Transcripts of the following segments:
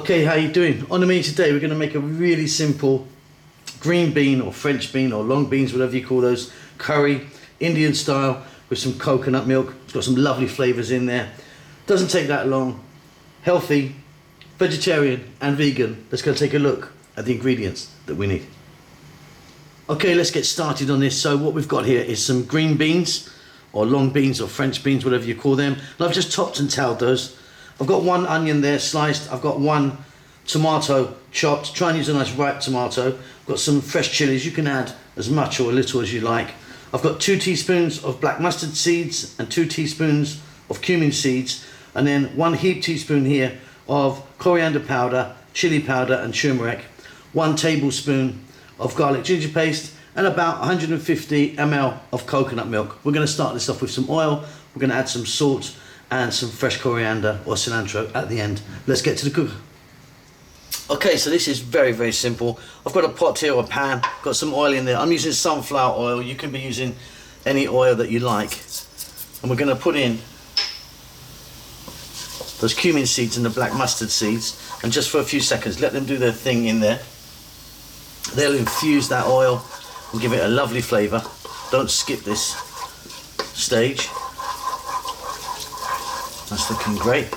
Okay, how you doing? On the menu today we're going to make a really simple green bean or French bean or long beans, whatever you call those, curry, Indian style with some coconut milk. It's got some lovely flavours in there. Doesn't take that long. Healthy, vegetarian and vegan. Let's go take a look at the ingredients that we need. Okay, let's get started on this. So what we've got here is some green beans or long beans or French beans, whatever you call them. And I've just chopped and towed those. I've got one onion there sliced. I've got one tomato chopped. Try and use a nice ripe tomato. I've got some fresh chilies. You can add as much or a little as you like. I've got 2 teaspoons of black mustard seeds and 2 teaspoons of cumin seeds, and then 1 heaped teaspoon here of coriander powder, chili powder and turmeric, 1 tablespoon of garlic ginger paste, and about 150 ml of coconut milk. We're going to start this off with some oil. We're going to add some salt and some fresh coriander or cilantro at the end. Let's get to the cooker. Okay, so this is very, very simple. I've got a pot here or a pan, got some oil in there. I'm using sunflower oil. You can be using any oil that you like. And we're going to put in those cumin seeds and the black mustard seeds, and just for a few seconds let them do their thing in there. They'll infuse that oil and give it a lovely flavour. Don't skip this stage. That's looking great.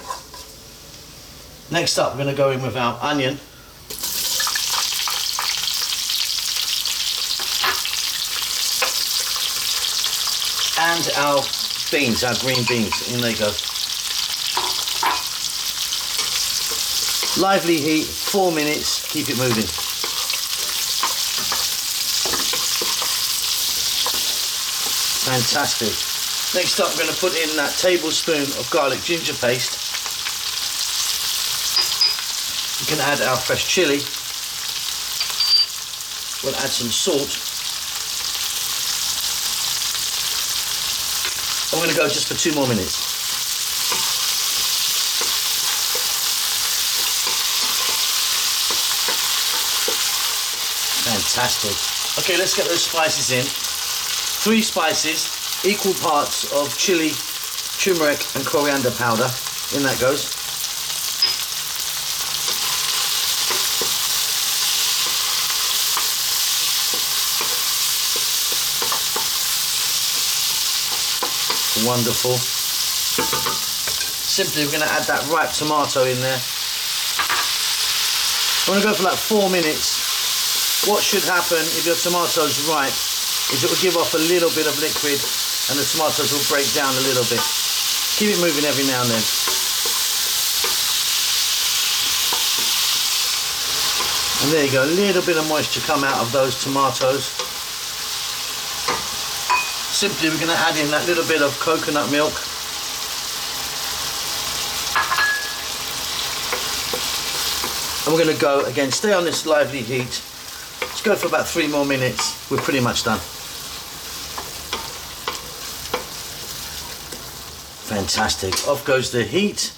Next up, we're going to go in with our onion. And our beans, our green beans. In they go. Lively heat, 4 minutes, keep it moving. Fantastic. Next up, we're going to put in that tablespoon of garlic ginger paste. You can add our fresh chili. We'll add some salt. I'm going to go just for 2 more minutes. Fantastic. Okay, let's get those spices in. 3 spices, equal parts of chili, turmeric and coriander powder. In that goes. Wonderful. Simply we're going to add that ripe tomato in there. I'm going to go for like 4 minutes. What should happen if your tomato's ripe is it will give off a little bit of liquid and the tomatoes will break down a little bit. Keep it moving every now and then. And there you go, a little bit of moisture come out of those tomatoes. Simply we're going to add in that little bit of coconut milk. And we're going to go again, stay on this lively heat. Let's go for about 3 more minutes. We're pretty much done. Fantastic. Off goes the heat.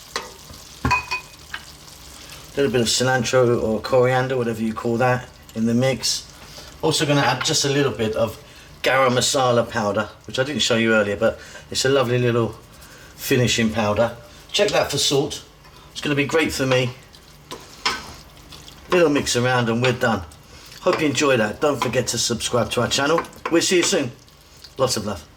A little bit of cilantro or coriander, whatever you call that, in the mix. Also going to add just a little bit of garam masala powder, which I didn't show you earlier, but it's a lovely little finishing powder. Check that for salt. It's going to be great for me. Little mix around and we're done. Hope you enjoyed that. Don't forget to subscribe to our channel. We'll see you soon. Lots of love.